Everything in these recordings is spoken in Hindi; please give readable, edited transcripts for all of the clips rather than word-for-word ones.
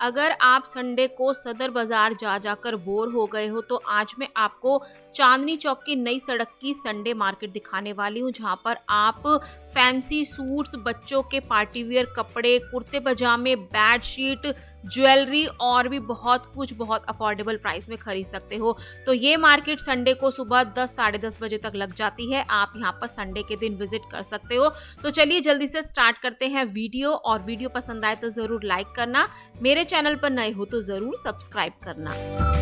अगर आप संडे को सदर बाजार जा जाकर बोर हो गए हो तो आज मैं आपको चांदनी चौक की नई सड़क की संडे मार्केट दिखाने वाली हूँ, जहाँ पर आप फैंसी सूट्स, बच्चों के पार्टी वियर कपड़े, कुर्ते पजामे, बेडशीट, ज्वेलरी और भी बहुत कुछ बहुत अफोर्डेबल प्राइस में खरीद सकते हो। तो ये मार्केट संडे को सुबह 10 साढ़े 10 बजे तक लग जाती है। आप यहाँ पर संडे के दिन विजिट कर सकते हो। तो चलिए जल्दी से स्टार्ट करते हैं वीडियो, और वीडियो पसंद आए तो जरूर लाइक करना, मेरे चैनल पर नए हो तो जरूर सब्सक्राइब करना।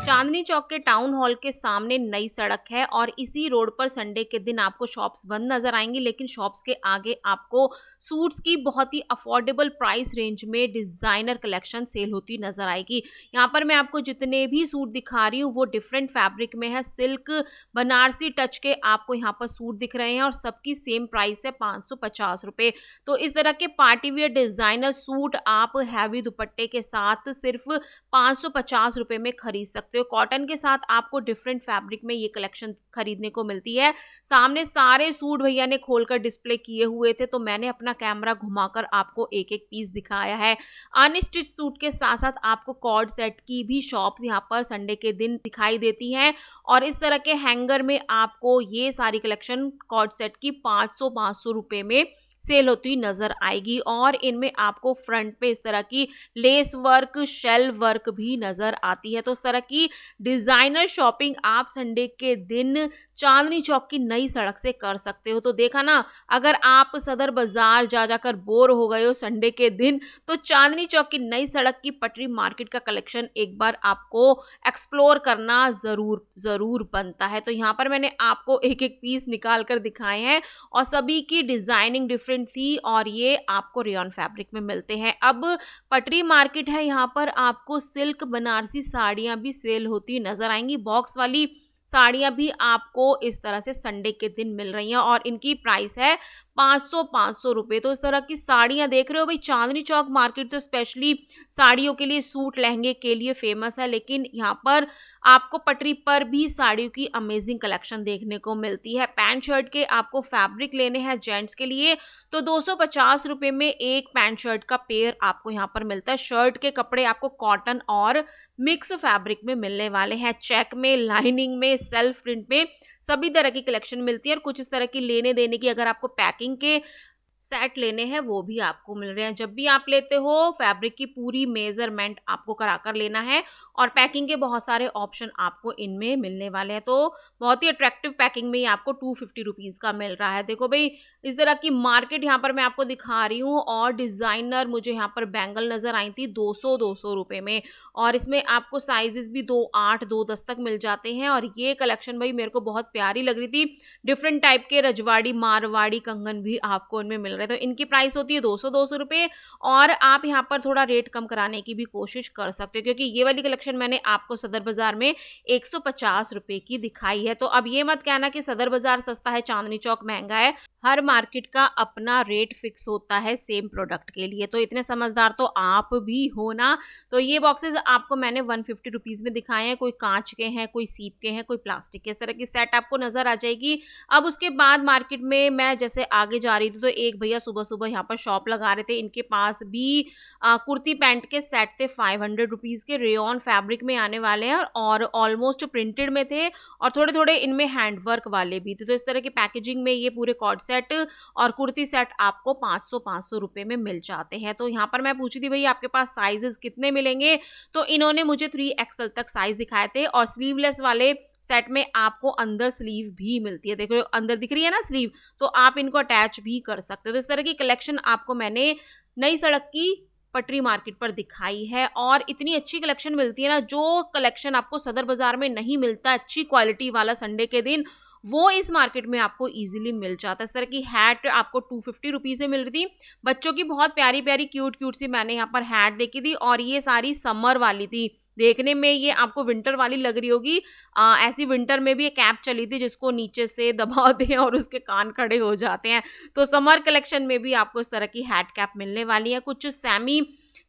चांदनी चौक के टाउन हॉल के सामने नई सड़क है और इसी रोड पर संडे के दिन आपको शॉप्स बंद नजर आएंगी, लेकिन शॉप्स के आगे आपको सूट्स की बहुत ही अफोर्डेबल प्राइस रेंज में डिजाइनर कलेक्शन सेल होती नजर आएगी। यहाँ पर मैं आपको जितने भी सूट दिखा रही हूँ वो डिफरेंट फैब्रिक में है। सिल्क, बनारसी टच के आपको यहाँ पर सूट दिख रहे हैं और सबकी सेम प्राइस है 550 रुपए। तो इस तरह के पार्टी वियर डिजाइनर सूट आप हैवी दुपट्टे के साथ सिर्फ 550 रुपए में खरीद सकते हो। कॉटन के साथ आपको डिफरेंट फैब्रिक में ये कलेक्शन खरीदने को मिलती है। सामने सारे सूट भैया ने खोलकर डिस्प्ले किए हुए थे, तो मैंने अपना कैमरा घुमाकर आपको एक एक पीस दिखाया है। अनस्टिच सूट के साथ साथ आपको कॉर्ड सेट की भी शॉप्स यहाँ पर संडे के दिन दिखाई देती हैं, और इस तरह के हैंगर में आपको ये सारी कलेक्शन कॉर्ड सेट की 500 रुपए में सेल होती नजर आएगी। और इनमें आपको फ्रंट पे इस तरह की लेस वर्क, शेल वर्क भी नजर आती है। तो इस तरह की डिजाइनर शॉपिंग आप संडे के दिन चांदनी चौक की नई सड़क से कर सकते हो। तो देखा ना, अगर आप सदर बाजार जा जाकर बोर हो गए हो संडे के दिन, तो चांदनी चौक की नई सड़क की पटरी मार्केट का कलेक्शन एक बार आपको एक्सप्लोर करना जरूर जरूर बनता है। तो यहाँ पर मैंने आपको एक एक पीस निकाल कर दिखाए हैं और सभी की डिजाइनिंग डिफरेंट थी, और ये आपको रेयॉन फैब्रिक में मिलते हैं। अब पटरी मार्केट है, यहाँ पर आपको सिल्क बनारसी साड़ियां भी सेल होती नजर आएंगी। बॉक्स वाली साड़ियां भी आपको इस तरह से संडे के दिन मिल रही हैं और इनकी प्राइस है 500 रुपए। तो इस तरह की साड़ियां देख रहे हो भाई। चांदनी चौक मार्केट तो स्पेशली साड़ियों के लिए, सूट लहंगे के लिए फेमस है, लेकिन यहाँ पर आपको पटरी पर भी साड़ियों की अमेजिंग कलेक्शन देखने को मिलती है। पैंट शर्ट के आपको फैब्रिक लेने हैं जेंट्स के लिए, तो 250 रुपए में एक पैंट शर्ट का पेयर आपको यहाँ पर मिलता है। शर्ट के कपड़े आपको कॉटन और मिक्स फैब्रिक में मिलने वाले हैं। चेक में, लाइनिंग में, सेल्फ प्रिंट में सभी तरह की कलेक्शन मिलती है। और कुछ इस तरह की लेने देने की, अगर आपको पैकिंग के सेट लेने हैं वो भी आपको मिल रहे हैं। जब भी आप लेते हो फैब्रिक की पूरी मेजरमेंट आपको कराकर लेना है, और पैकिंग के बहुत सारे ऑप्शन आपको इनमें मिलने वाले हैं। तो बहुत ही अट्रैक्टिव पैकिंग में ही आपको 250 रुपीज़ का मिल रहा है। देखो भाई, इस तरह की मार्केट यहाँ पर मैं आपको दिखा रही हूँ, और डिज़ाइनर मुझे यहाँ पर बैंगल नज़र आई थी 200 रुपए में, और इसमें आपको साइजेस भी 2-8, 2-10 तक मिल जाते हैं। और ये कलेक्शन भाई मेरे को बहुत प्यारी लग रही थी। डिफरेंट टाइप के रजवाड़ी, मारवाड़ी कंगन भी आपको इनमें मिल रहे हैं। तो इनकी प्राइस होती है 200 रुपए, और आप यहाँ पर थोड़ा रेट कम कराने की भी कोशिश कर सकते हो, क्योंकि ये वाली कलेक्शन मैंने आपको सदर बाजार में 150 रुपए की दिखाई है। तो अब ये मत कहना कि सदर बाजार सस्ता है, चांदनी चौक महंगा है। हर मार्केट का अपना रेट फिक्स होता है सेम प्रोडक्ट के लिए, तो इतने समझदार तो आप भी हो ना। तो ये बॉक्सेस आपको मैंने 150 रुपीज़ में दिखाए हैं। कोई कांच के हैं, कोई सीप के हैं, कोई प्लास्टिक के। इस तरह की सेट आपको नजर आ जाएगी। अब उसके बाद मार्केट में मैं जैसे आगे जा रही थी, तो एक भैया सुबह सुबह यहाँ पर शॉप लगा रहे थे। इनके पास भी कुर्ती पैंट के सेट थे 500 रुपीज़ के, रेयॉन फैब्रिक में आने वाले हैं और ऑलमोस्ट प्रिंटेड में थे, और थोड़े थोड़े इनमें हैंडवर्क वाले भी थे। तो इस तरह की पैकेजिंग में ये पूरे कॉर्ड सेट और कुर्ती सेट आपको 500 रुपए में मिल जाते हैं। तो यहाँ पर मैं पूछी थी भैया आपके पास साइजेस कितने मिलेंगे, तो इन्होंने मुझे 3XL तक साइज दिखाए थे। और स्लीवलेस वाले सेट में आपको अंदर स्लीव भी मिलती है। देखो अंदर दिख रही है ना स्लीव, तो आप इनको अटैच भी कर सकते हो। तो इस तरह की कलेक्शन आपको मैंने नई सड़क की पटरी मार्केट पर दिखाई है, और इतनी अच्छी कलेक्शन मिलती है ना। जो कलेक्शन आपको सदर बाजार में नहीं मिलता अच्छी क्वालिटी वाला संडे के दिन, वो इस मार्केट में आपको इजीली मिल जाता है। इस तरह की हैट आपको 250 रुपीज़ में मिल रही थी। बच्चों की बहुत प्यारी प्यारी क्यूट क्यूट सी मैंने यहाँ पर हैट देखी थी, और ये सारी समर वाली थी। देखने में ये आपको विंटर वाली लग रही होगी। ऐसी विंटर में भी एक कैप चली थी जिसको नीचे से दबाते हैं और उसके कान खड़े हो जाते हैं। तो समर कलेक्शन में भी आपको इस तरह की हैट कैप मिलने वाली है। कुछ सेमी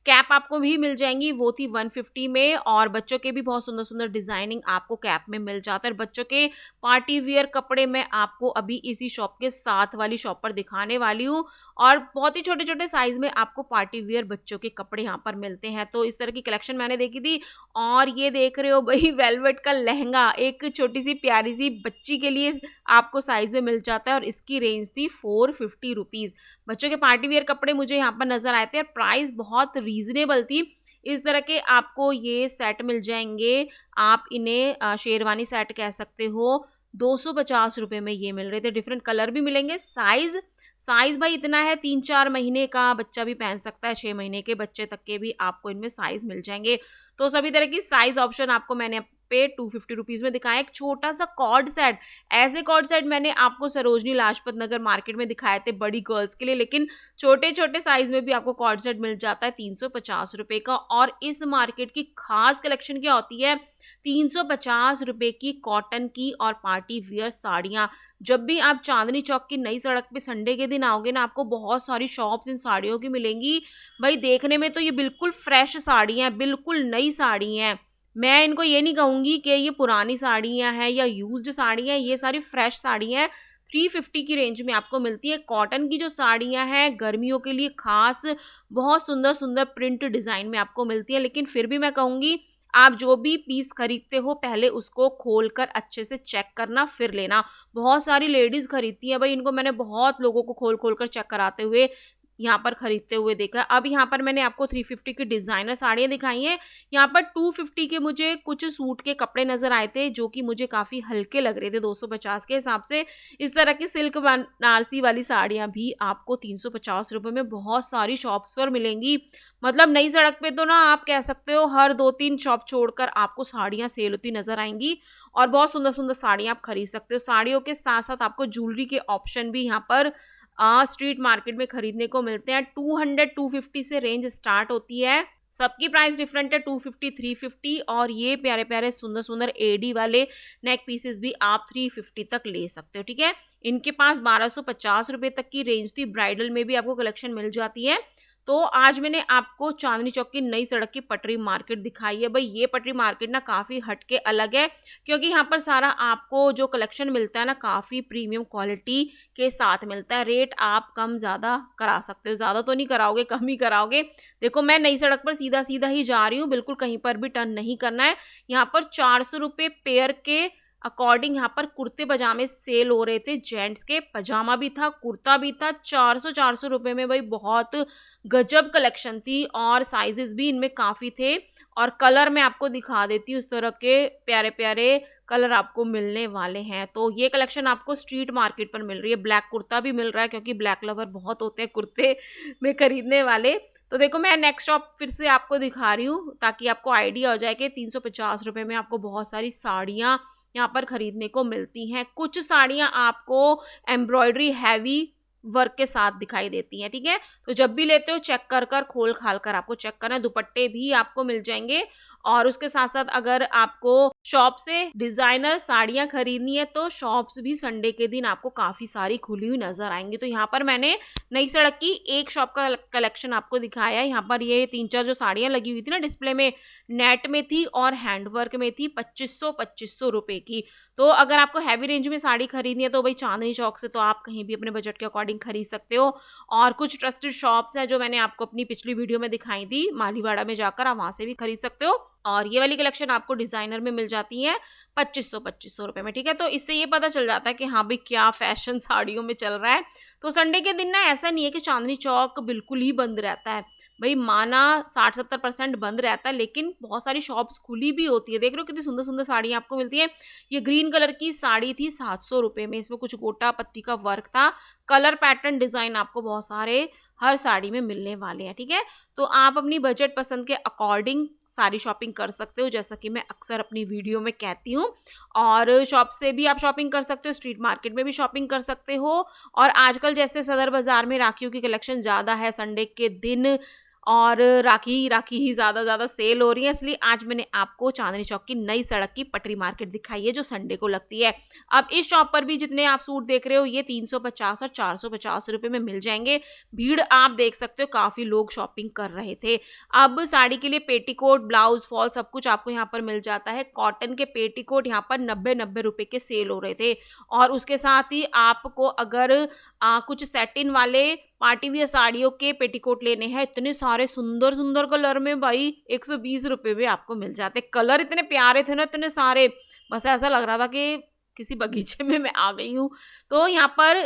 कैप आपको भी मिल जाएंगी, वो थी 150 में, और बच्चों के भी बहुत सुंदर सुंदर डिजाइनिंग आपको कैप में मिल जाता है। बच्चों के पार्टी वियर कपड़े मैं आपको अभी इसी शॉप के साथ वाली शॉप पर दिखाने वाली हूँ, और बहुत ही छोटे-छोटे साइज़ में आपको पार्टी वियर बच्चों के कपड़े यहाँ पर मिलते हैं। तो इस तरह की कलेक्शन मैंने देखी थी और ये देख रहे हो भई वेलवेट का लहंगा एक छोटी-सी प्यारी-सी बच्ची के लिए आपको साइज़ में मिल जाता है और इसकी रेंज थी 450 रुपीज़। बच्चों के पार्टी वियर कपड़े मुझे यहाँ पर नज़र आए थे और प्राइस बहुत रीज़नेबल थी। इस तरह के आपको ये सेट मिल जाएँगे, आप इन्हें शेरवानी सेट कह सकते हो, 250 रुपए में ये मिल रहे थे। डिफरेंट कलर भी मिलेंगे, साइज़ भाई इतना है 3-4 महीने का बच्चा भी पहन सकता है, 6 महीने के बच्चे तक के भी आपको इनमें साइज़ मिल जाएँगे। तो सभी तरह की साइज़ ऑप्शन आपको मैंने पे 250 रुपीज़ में दिखाया। एक छोटा-सा कॉर्ड सेट, ऐसे कॉर्ड सेट मैंने आपको सरोजनी लाजपत नगर मार्केट में दिखाए थे बड़ी गर्ल्स के लिए, लेकिन छोटे-छोटे साइज़ में भी आपको कॉर्ड सेट मिल जाता है 350 रुपए का। और इस मार्केट की खास कलेक्शन क्या होती है, 350 रुपए की कॉटन की और पार्टी वियर साड़ियाँ। जब भी आप चांदनी चौक की नई सड़क पे संडे के दिन आओगे ना, आपको बहुत सारी शॉप्स इन साड़ियों की मिलेंगी। भाई देखने में तो ये बिल्कुल फ्रेश साड़ी हैं, बिल्कुल नई साड़ी हैं। मैं इनको ये नहीं कहूँगी कि ये पुरानी साड़ियाँ हैं या यूज्ड साड़ी हैं, ये सारी फ्रेश साड़ी हैं। 350 की रेंज में आपको मिलती है। कॉटन की जो साड़ियाँ हैं गर्मियों के लिए खास बहुत सुंदर-सुंदर प्रिंट डिज़ाइन में आपको मिलती है। लेकिन फिर भी मैं कहूँगी आप जो भी पीस खरीदते हो पहले उसको खोलकर अच्छे से चेक करना फिर लेना। बहुत सारी लेडीज़ खरीदती हैं भाई, इनको मैंने बहुत लोगों को खोल-खोल कर चेक कराते हुए यहाँ पर खरीदते हुए देखा है। अब यहाँ पर मैंने आपको 350 की डिज़ाइनर साड़ियाँ दिखाई हैं। यहाँ पर 250 के मुझे कुछ सूट के कपड़े नज़र आए थे जो कि मुझे काफ़ी हल्के लग रहे थे 250 के हिसाब से। इस तरह की सिल्क बनारसी वाली साड़ियाँ भी आपको 350 रुपए में बहुत सारी शॉप्स पर मिलेंगी। मतलब नई सड़क पे तो ना आप कह सकते हो हर 2-3 शॉप छोड़कर आपको साड़ियाँ सेल होती नज़र आएँगी और बहुत सुंदर-सुंदर साड़ियाँ आप खरीद सकते हो। साड़ियों के साथ-साथ आपको ज्वेलरी के ऑप्शन भी यहाँ पर स्ट्रीट मार्केट में खरीदने को मिलते हैं। 200-250 से रेंज स्टार्ट होती है। सबकी प्राइस डिफरेंट है, 250, 350 और ये प्यारे-प्यारे सुंदर-सुंदर एडी वाले नेक पीसेस भी आप 350 तक ले सकते हो, ठीक है? इनके पास 1250 रुपए तक की रेंज थी, ब्राइडल में भी आपको कलेक्शन मिल जाती है। तो आज मैंने आपको चांदनी चौक की नई सड़क की पटरी मार्केट दिखाई है। भाई ये पटरी मार्केट ना काफ़ी हटके अलग है क्योंकि यहाँ पर सारा आपको जो कलेक्शन मिलता है ना काफ़ी प्रीमियम क्वालिटी के साथ मिलता है। रेट आप कम ज़्यादा करा सकते हो, ज़्यादा तो नहीं कराओगे, कम ही कराओगे। देखो मैं नई सड़क पर सीधा-सीधा ही जा रही हूँ, बिल्कुल कहीं पर भी टर्न नहीं करना है। यहाँ पर 400 रुपए पेयर के अकॉर्डिंग यहाँ पर कुर्ते पजामे सेल हो रहे थे। जेंट्स के पजामा भी था, कुर्ता भी था, 400 रुपए में भाई बहुत गजब कलेक्शन थी और साइजेस भी इनमें काफ़ी थे। और कलर मैं आपको दिखा देती हूँ, इस तरह के प्यारे-प्यारे कलर आपको मिलने वाले हैं। तो ये कलेक्शन आपको स्ट्रीट मार्केट पर मिल रही है। ब्लैक कुर्ता भी मिल रहा है क्योंकि ब्लैक लवर बहुत होते हैं कुर्ते में खरीदने वाले। तो देखो मैं नेक्स्ट शॉप फिर से आपको दिखा रही हूँ ताकि आपको आइडिया हो जाए कि 350 रुपए में आपको बहुत सारी साड़ियाँ यहाँ पर खरीदने को मिलती हैं। कुछ साड़ियाँ आपको एम्ब्रॉयडरी हैवी वर्क के साथ दिखाई देती हैं, ठीक है? तो जब भी लेते हो चेक कर कर खोल-खाल कर आपको चेक करना है। दुपट्टे भी आपको मिल जाएँगे और उसके साथ-साथ अगर आपको शॉप से डिज़ाइनर साड़ियाँ खरीदनी है तो शॉप्स भी संडे के दिन आपको काफ़ी सारी खुली हुई नज़र आएँगी। तो यहाँ पर मैंने नई सड़क की एक शॉप का कलेक्शन आपको दिखाया है। यहाँ पर ये 3-4 जो साड़ियाँ लगी हुई थी ना डिस्प्ले में, नेट में थी और हैंडवर्क में थी, 2500 रुपए की। तो अगर आपको हैवी रेंज में साड़ी खरीदनी है तो भाई चांदनी चौक से तो आप कहीं भी अपने बजट के अकॉर्डिंग खरीद सकते हो। और कुछ ट्रस्टेड शॉप्स हैं जो मैंने आपको अपनी पिछली वीडियो में दिखाई थी, मालीवाड़ा में जाकर आप वहाँ से भी खरीद सकते हो। और ये वाली कलेक्शन आपको डिज़ाइनर में मिल जाती है 2500 रुपए में, ठीक है? तो इससे ये पता चल जाता है कि हाँ भाई क्या फैशन साड़ियों में चल रहा है। तो संडे के दिन ना ऐसा नहीं है कि चांदनी चौक बिल्कुल ही बंद रहता है। भाई माना 60-70% बंद रहता है लेकिन बहुत सारी शॉप्स खुली भी होती है। देख रहे हो कितनी सुंदर-सुंदर साड़ियाँ आपको मिलती हैं। ये ग्रीन कलर की साड़ी थी 700 रुपए में, इसमें कुछ गोटा पत्ती का वर्क था। कलर पैटर्न डिज़ाइन आपको बहुत सारे हर साड़ी में मिलने वाले हैं, ठीक है? तो आप अपनी बजट पसंद के अकॉर्डिंग सारी शॉपिंग कर सकते हो जैसा कि मैं अक्सर अपनी वीडियो में कहती हूँ। और शॉप से भी आप शॉपिंग कर सकते हो, स्ट्रीट मार्केट में भी शॉपिंग कर सकते हो। और आजकल जैसे सदर बाज़ार में राखियों की कलेक्शन ज़्यादा है संडे के दिन और राखी ही ज़्यादा सेल हो रही है, इसलिए आज मैंने आपको चांदनी चौक की नई सड़क की पटरी मार्केट दिखाई है जो संडे को लगती है। अब इस शॉप पर भी जितने आप सूट देख रहे हो ये 350 और 450 रुपए में मिल जाएंगे। भीड़ आप देख सकते हो, काफ़ी लोग शॉपिंग कर रहे थे। अब साड़ी के लिए पेटीकोट, ब्लाउज, फॉल सब कुछ आपको यहाँ पर मिल जाता है। कॉटन के पेटीकोट यहाँ पर 90 रुपए के सेल हो रहे थे और उसके साथ ही आपको अगर कुछ सैटिन वाले पार्टी वियर साड़ियों के पेटीकोट लेने हैं, इतने सारे सुंदर सुंदर कलर में भाई 120 रुपये में आपको मिल जाते। कलर इतने प्यारे थे ना, इतने सारे, बस ऐसा लग रहा था कि किसी बगीचे में मैं आ गई हूँ। तो यहाँ पर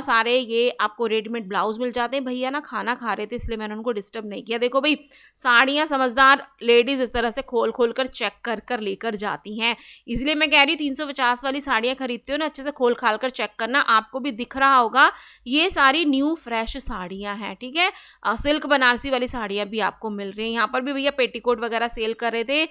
सारे ये आपको रेडीमेड ब्लाउज मिल जाते हैं। भैया ना खाना खा रहे थे इसलिए मैंने उनको डिस्टर्ब नहीं किया। देखो भाई, साड़ियाँ समझदार लेडीज इस तरह से खोल खोल कर चेक कर कर लेकर जाती हैं, इसलिए मैं कह रही हूँ 350 वाली साड़ियाँ खरीदते हो ना, अच्छे से खोल खाल कर चेक करना। आपको भी दिख रहा होगा ये सारी न्यू फ्रेश साड़ियाँ हैं, ठीक है। सिल्क बनारसी वाली साड़ियाँ भी आपको मिल रही हैं। यहाँ पर भी भैया पेटीकोट वगैरह सेल कर रहे थे,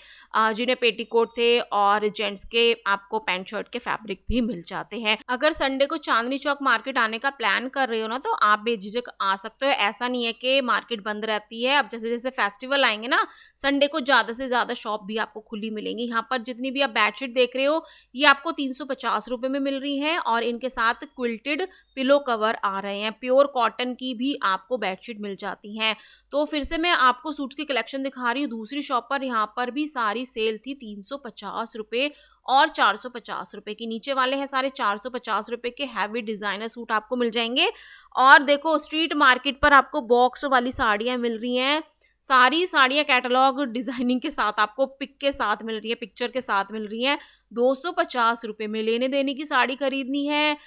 जिन्हें पेटीकोट थे और जेंट्स के आपको पैंट शर्ट के फैब्रिक भी मिल जाते हैं। अगर संडे को चांदनी चौक मार्केट आने का प्लान कर रहे हो ना, तो आप बेझिझक आ सकते हो। ऐसा नहीं है कि मार्केट बंद रहती है। अब जैसे जैसे फेस्टिवल आएंगे ना, संडे को ज्यादा से ज्यादा शॉप भी आपको खुली मिलेंगी। यहाँ पर जितनी भी आप बेडशीट देख रहे हो, ये आपको 350 रुपए में मिल रही हैं और इनके साथ क्विल्टेड पिलो कवर आ रहे हैं। प्योर कॉटन की भी आपको बेडशीट मिल जाती हैं। तो फिर से मैं आपको सूट्स की कलेक्शन दिखा रही हूँ दूसरी शॉप पर। यहाँ पर भी सारी सेल थी 350 रुपए और 450 रुपए की। नीचे वाले हैं सारे 450 रुपए के हैवी डिजाइनर सूट आपको मिल जाएंगे। और देखो, स्ट्रीट मार्केट पर आपको बॉक्स वाली साड़ियाँ मिल रही हैं। सारी साड़ियाँ कैटलॉग डिजाइनिंग के साथ आपको पिक के साथ मिल रही है, पिक्चर के साथ मिल रही हैं 250 रुपए में। लेने देने की साड़ी खरीदनी है,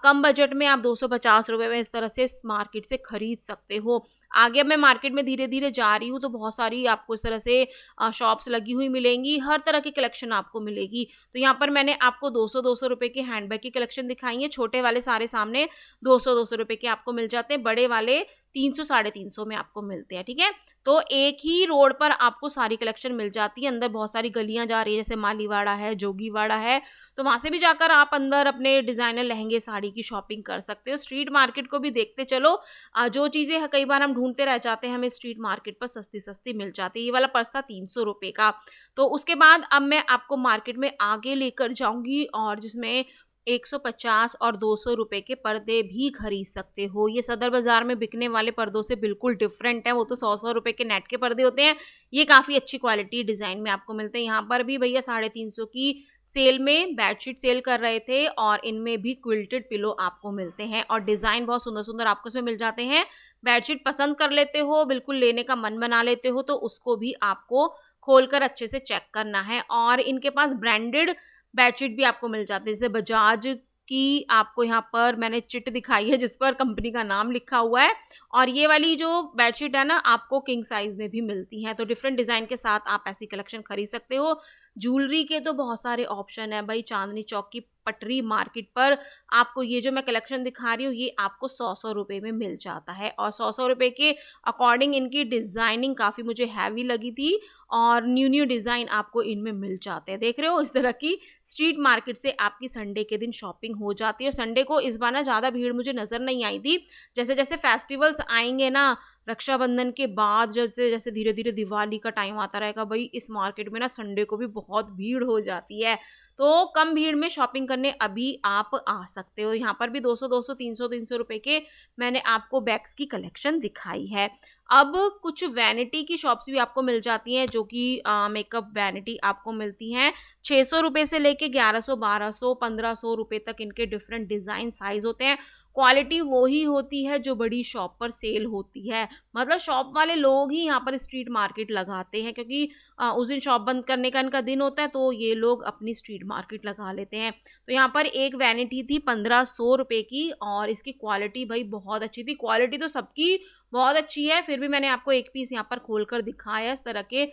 कम बजट में, आप 250 रुपए में इस तरह से इस मार्केट से खरीद सकते हो। आगे अब मैं मार्केट में धीरे धीरे जा रही हूँ, तो बहुत सारी आपको इस तरह से शॉप्स लगी हुई मिलेंगी, हर तरह की कलेक्शन आपको मिलेगी। तो यहाँ पर मैंने आपको 200 रुपए के हैंडबैग की कलेक्शन दिखाई है। छोटे वाले सारे सामने 200 रुपए के आपको मिल जाते हैं, बड़े वाले 300 साढ़े 300 में आपको मिलते हैं, ठीक है। तो एक ही रोड पर आपको सारी कलेक्शन मिल जाती है। अंदर बहुत सारी गलियां जा रही है, जैसे मालीवाड़ा है, जोगीवाड़ा है, तो वहां से भी जाकर आप अंदर अपने डिजाइनर लहंगे साड़ी की शॉपिंग कर सकते हो। स्ट्रीट मार्केट को भी देखते चलो, जो चीजें कई बार हम ढूंढते रह जाते हैं, हमें स्ट्रीट मार्केट पर सस्ती सस्ती मिल जाती है। ये वाला पर्स था 300 रुपए का। तो उसके बाद अब मैं आपको मार्केट में आगे लेकर जाऊंगी, और जिसमें 150 और 200 रुपए के पर्दे भी खरीद सकते हो। ये सदर बाजार में बिकने वाले पर्दों से बिल्कुल डिफरेंट है। वो तो 100 रुपए के नेट के पर्दे होते हैं, ये काफी अच्छी क्वालिटी डिजाइन में आपको मिलते हैं। यहाँ पर भी भैया 350 की सेल में बेडशीट सेल कर रहे थे, और इनमें भी क्विल्टेड पिलो आपको मिलते हैं, और डिजाइन बहुत सुंदर सुंदर आपको इसमें मिल जाते हैं। बेडशीट पसंद कर लेते हो, बिल्कुल लेने का मन बना लेते हो, तो उसको भी आपको खोलकर अच्छे से चेक करना है। और इनके पास ब्रांडेड बेडशीट भी आपको मिल जाते हैं, जैसे बजाज की आपको यहाँ पर मैंने चिट दिखाई है जिस पर कंपनी का नाम लिखा हुआ है। और ये वाली जो बेडशीट है ना, आपको किंग साइज में भी मिलती है। तो डिफरेंट डिजाइन के साथ आप ऐसी कलेक्शन खरीद सकते हो। ज्वेलरी के तो बहुत सारे ऑप्शन है भाई। चांदनी चौक की पटरी मार्केट पर आपको ये जो मैं कलेक्शन दिखा रही हूँ, ये आपको 100 रुपए में मिल जाता है। और 100 रुपए के अकॉर्डिंग इनकी डिजाइनिंग काफी मुझे हैवी लगी थी, और न्यू न्यू डिजाइन आपको इनमें मिल जाते हैं। देख रहे हो, इस तरह की स्ट्रीट मार्केट से आपकी संडे के दिन शॉपिंग हो जाती है। और संडे को इस बार ना ज्यादा भीड़ मुझे नजर नहीं आई थी। जैसे जैसे फेस्टिवल्स आएंगे ना, रक्षाबंधन के बाद जैसे जैसे धीरे धीरे दिवाली का टाइम आता रहेगा भाई, इस मार्केट में ना संडे को भी बहुत भीड़ हो जाती है। तो कम भीड़ में शॉपिंग करने अभी आप आ सकते हो। यहाँ पर भी 200 200 300 300 रुपए के मैंने आपको बैग्स की कलेक्शन दिखाई है। अब कुछ वैनिटी की शॉप्स भी आपको मिल जाती हैं, जो कि मेकअप वैनिटी आपको मिलती हैं 600 रुपए से लेके 1100 1200 1500 रुपए तक। इनके डिफरेंट डिजाइन साइज होते हैं। क्वालिटी वो ही होती है जो बड़ी शॉप पर सेल होती है। मतलब शॉप वाले लोग ही यहाँ पर स्ट्रीट मार्केट लगाते हैं, क्योंकि उस दिन शॉप बंद करने का इनका दिन होता है, तो ये लोग अपनी स्ट्रीट मार्केट लगा लेते हैं। तो यहाँ पर एक वैनिटी थी 1500 रुपए की, और इसकी क्वालिटी भाई बहुत अच्छी थी। क्वालिटी तो सबकी बहुत अच्छी है, फिर भी मैंने आपको एक पीस यहाँ पर खोलकर दिखाया। इस तरह के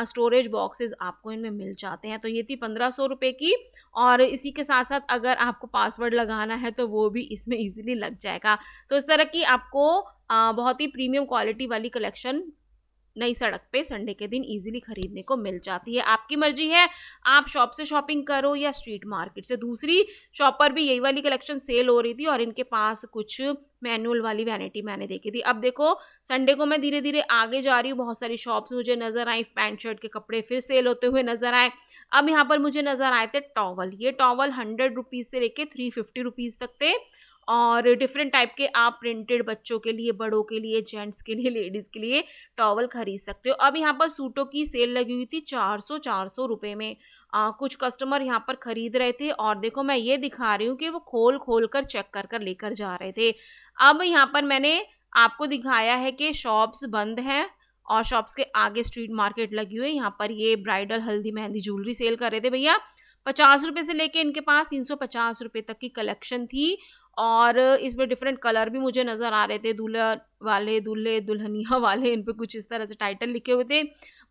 स्टोरेज बॉक्सेस आपको इनमें मिल जाते हैं। तो ये थी 1500 रुपए की, और इसी के साथ साथ अगर आपको पासवर्ड लगाना है तो वो भी इसमें इजीली लग जाएगा। तो इस तरह की आपको बहुत ही प्रीमियम क्वालिटी वाली कलेक्शन नई सड़क पे संडे के दिन इजीली खरीदने को मिल जाती है। आपकी मर्जी है, आप शॉप से शॉपिंग करो या स्ट्रीट मार्केट से। दूसरी शॉप पर भी यही वाली कलेक्शन सेल हो रही थी, और इनके पास कुछ मैनुअल वाली वैनिटी मैंने देखी थी। अब देखो, संडे को मैं धीरे धीरे आगे जा रही हूँ, बहुत सारी शॉप्स मुझे नजर आई, पैंट शर्ट के कपड़े फिर सेल होते हुए नजर आए। अब यहाँ पर मुझे नजर आए थे टॉवल। ये टॉवल 100 रुपीज से लेके 350 रुपीज तक थे, और डिफरेंट टाइप के आप प्रिंटेड बच्चों के लिए, बड़ों के लिए, जेंट्स के लिए, लेडीज के लिए टॉवल खरीद सकते हो। अब यहाँ पर सूटों की सेल लगी हुई थी 400 रुपए में। कुछ कस्टमर यहाँ पर खरीद रहे थे और देखो मैं ये दिखा रही हूँ कि वो खोल खोल कर चेक कर कर लेकर जा रहे थे। अब यहाँ पर मैंने आपको दिखाया है कि शॉप्स बंद हैं और शॉप्स के आगे स्ट्रीट मार्केट लगी हुई है। यहाँ पर ये ब्राइडल हल्दी मेहंदी ज्वेलरी सेल कर रहे थे भैया। 50 रुपए से लेके इनके पास 350 रुपए तक की कलेक्शन थी और इसमें डिफरेंट कलर भी मुझे नज़र आ रहे थे। दूल्हा वाले, दूल्हे दुल्हनिया वाले, इन पे कुछ इस तरह से टाइटल लिखे हुए थे।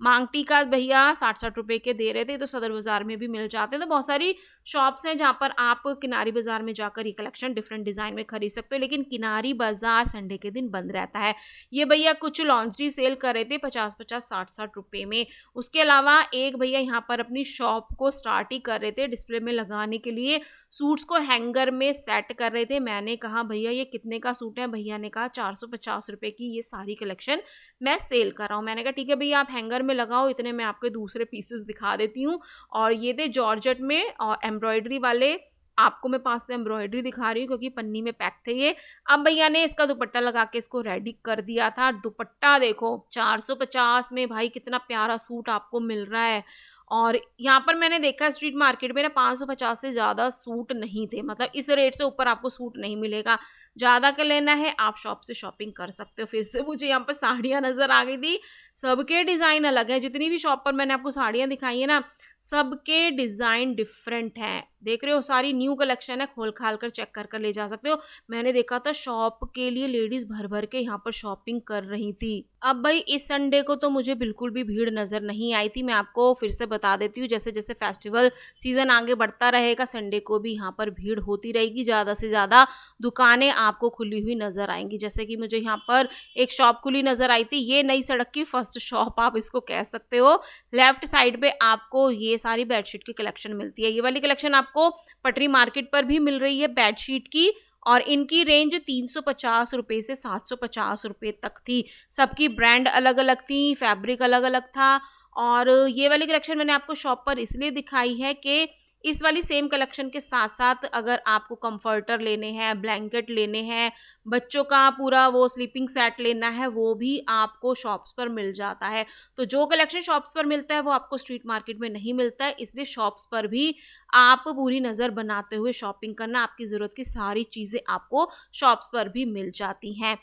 मांग टीका भैया 60-60 रुपए के दे रहे थे, तो सदर बाजार में भी मिल जाते हैं। तो बहुत सारी शॉप्स हैं जहाँ पर आप किनारी बाजार में जाकर ये कलेक्शन डिफरेंट डिज़ाइन में खरीद सकते हो, लेकिन किनारी बाजार संडे के दिन बंद रहता है। ये भैया कुछ लॉन्ड्री सेल कर रहे थे 50-50, 60-60 रुपए में। उसके अलावा एक भैया यहाँ पर अपनी शॉप को स्टार्ट ही कर रहे थे, डिस्प्ले में लगाने के लिए सूट्स को हैंगर में सेट कर रहे थे। मैंने कहा भैया ये कितने का सूट है? भैया ने कहा 450 रुपए की ये सारी कलेक्शन मैं सेल कर रहा हूँ। मैंने कहा ठीक है भैया, आप हैंगर में लगाओ, इतने मैं आपके दूसरे पीसेस दिखा देती हूँ। और ये थे जॉर्जेट में और एम्ब्रॉयडरी वाले। आपको मैं पास से एम्ब्रॉयडरी दिखा रही हूँ क्योंकि पन्नी में पैक थे ये। अब भैया ने इसका दुपट्टा लगा के इसको रेडी कर दिया था। दुपट्टा देखो 450 में भाई कितना प्यारा सूट आपको मिल रहा है। और यहाँ पर मैंने देखा स्ट्रीट मार्केट में ना 550 से ज़्यादा सूट नहीं थे, मतलब इस रेट से ऊपर आपको सूट नहीं मिलेगा। ज़्यादा का लेना है आप शॉप से शॉपिंग कर सकते हो। फिर से मुझे यहाँ पर साड़ियाँ नज़र आ गई थी। सबके डिज़ाइन अलग है, जितनी भी शॉप पर मैंने आपको साड़ियाँ दिखाई है ना, सबके डिज़ाइन डिफरेंट हैं। देख रहे हो, सारी न्यू कलेक्शन है, खोल खाल कर चेक कर कर ले जा सकते हो। मैंने देखा था शॉप के लिए लेडीज़ भर भर के यहाँ पर शॉपिंग कर रही थी। अब भाई इस संडे को तो मुझे बिल्कुल भी भीड़ नज़र नहीं आई थी। मैं आपको फिर से बता देती हूँ, जैसे जैसे फेस्टिवल सीज़न आगे बढ़ता रहेगा संडे को भी यहाँ पर भीड़ होती रहेगी। ज़्यादा से ज़्यादा दुकानें आपको खुली हुई नज़र आएंगी। जैसे कि मुझे यहाँ पर एक शॉप खुली नज़र आई थी, ये नई सड़क की फर्स्ट शॉप आप इसको कह सकते हो। लेफ्ट साइड पे आपको ये सारी बेडशीट की कलेक्शन मिलती है। ये वाली कलेक्शन आपको पटरी मार्केट पर भी मिल रही है बेडशीट की, और इनकी रेंज 350 रुपये से 750 रुपये तक थी। सबकी ब्रांड अलग अलग थी, फैब्रिक अलग अलग था। और ये वाली कलेक्शन मैंने आपको शॉप पर इसलिए दिखाई है कि इस वाली सेम कलेक्शन के साथ साथ अगर आपको कंफर्टर लेने हैं, ब्लैंकेट लेने हैं, बच्चों का पूरा वो स्लीपिंग सेट लेना है, वो भी आपको शॉप्स पर मिल जाता है। तो जो कलेक्शन शॉप्स पर मिलता है वो आपको स्ट्रीट मार्केट में नहीं मिलता है, इसलिए शॉप्स पर भी आप पूरी नज़र बनाते हुए शॉपिंग करना। आपकी ज़रूरत की सारी चीज़ें आपको शॉप्स पर भी मिल जाती हैं।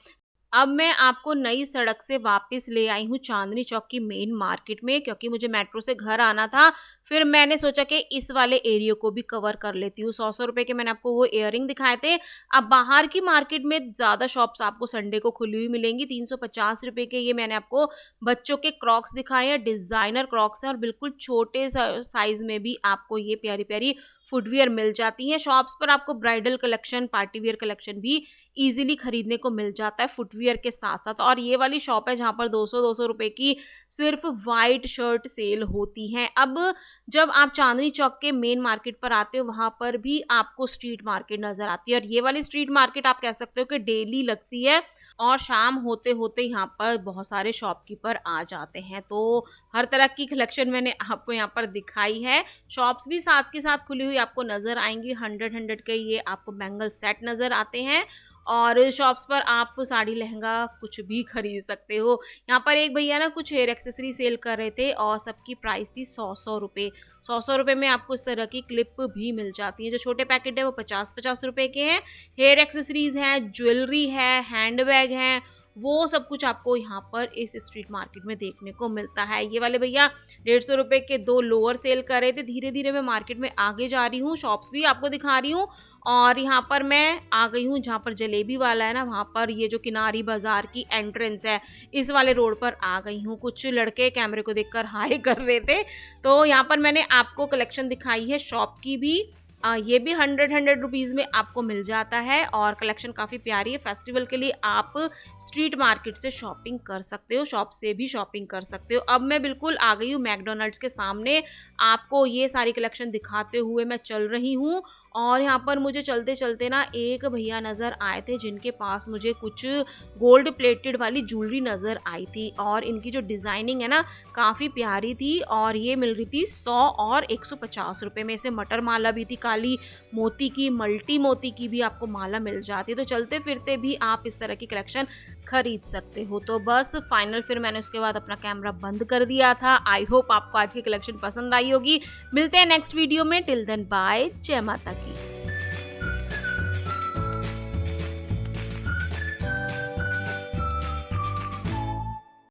अब मैं आपको नई सड़क से वापस ले आई हूँ चांदनी चौक की मेन मार्केट में, क्योंकि मुझे मेट्रो से घर आना था। फिर मैंने सोचा कि इस वाले एरिया को भी कवर कर लेती हूँ। 100 रुपए के मैंने आपको वो इयररिंग दिखाए थे। अब बाहर की मार्केट में ज़्यादा शॉप्स आपको संडे को खुली हुई मिलेंगी। 350 रुपए के ये मैंने आपको बच्चों के क्रॉक्स दिखाए हैं, डिज़ाइनर क्रॉक्स हैं, और बिल्कुल छोटे साइज़ में भी आपको ये प्यारी प्यारी फुटवियर मिल जाती हैं। शॉप्स पर आपको bridal collection, party wear collection भी ईजिली खरीदने को मिल जाता है फुटवियर के साथ साथ। और ये वाली शॉप है जहाँ पर 200-200 रुपए की सिर्फ वाइट शर्ट सेल होती हैं। अब जब आप चांदनी चौक के मेन मार्केट पर आते हो, वहाँ पर भी आपको स्ट्रीट मार्केट नज़र आती है। और ये वाली स्ट्रीट मार्केट आप कह सकते हो कि डेली लगती है, और शाम होते होते यहाँ पर बहुत सारे शॉपकीपर आ जाते हैं। तो हर तरह की कलेक्शन मैंने आपको यहाँ पर दिखाई है। शॉप्स भी साथ के साथ खुली हुई आपको नज़र आएंगी। 100 के ये आपको बैंगल सेट नज़र आते हैं, और शॉप्स पर आप साड़ी लहंगा कुछ भी खरीद सकते हो। यहाँ पर एक भैया ना कुछ हेयर एक्सेसरी सेल कर रहे थे और सबकी प्राइस थी 100-100 रुपये। 100-100 रुपये में आपको इस तरह की क्लिप भी मिल जाती है। जो छोटे पैकेट है वो 50-50 रुपये के हैं। हेयर एक्सेसरीज हैं, ज्वेलरी है, हैंड बैग हैं, वो सब कुछ आपको यहाँ पर इस स्ट्रीट मार्केट में देखने को मिलता है। ये वाले भैया 150 रुपये के 2 लोअर सेल कर रहे थे। धीरे धीरे मैं मार्केट में आगे जा रही हूँ, शॉप्स भी आपको दिखा रही हूँ। और यहाँ पर मैं आ गई हूँ जहाँ पर जलेबी वाला है ना, वहाँ पर ये जो किनारी बाजार की एंट्रेंस है, इस वाले रोड पर आ गई हूँ। कुछ लड़के कैमरे को देखकर हाय कर रहे थे। तो यहाँ पर मैंने आपको कलेक्शन दिखाई है शॉप की भी। ये भी 100 रुपीज़ में आपको मिल जाता है, और कलेक्शन काफ़ी प्यारी है। फेस्टिवल के लिए आप स्ट्रीट मार्केट से शॉपिंग कर सकते हो, शॉप से भी शॉपिंग कर सकते हो। अब मैं बिल्कुल आ गई हूँ मैकडॉनल्ड्स के सामने, आपको ये सारी कलेक्शन दिखाते हुए मैं चल रही हूँ। और यहाँ पर मुझे चलते चलते ना एक भैया नज़र आए थे जिनके पास मुझे कुछ गोल्ड प्लेटेड वाली ज्वेलरी नज़र आई थी, और इनकी जो डिज़ाइनिंग है ना काफ़ी प्यारी थी। और ये मिल रही थी 100 और 150 रुपये में। से मटर माला भी थी, काली मोती की, मल्टी मोती की भी आपको माला मिल जाती है। तो चलते फिरते भी आप इस तरह की कलेक्शन खरीद सकते हो। तो बस फाइनल फिर मैंने उसके बाद अपना कैमरा बंद कर दिया था। आई होप आपको आज की कलेक्शन पसंद आई होगी। मिलते हैं नेक्स्ट वीडियो में। टिल देन बाय, जय माता की।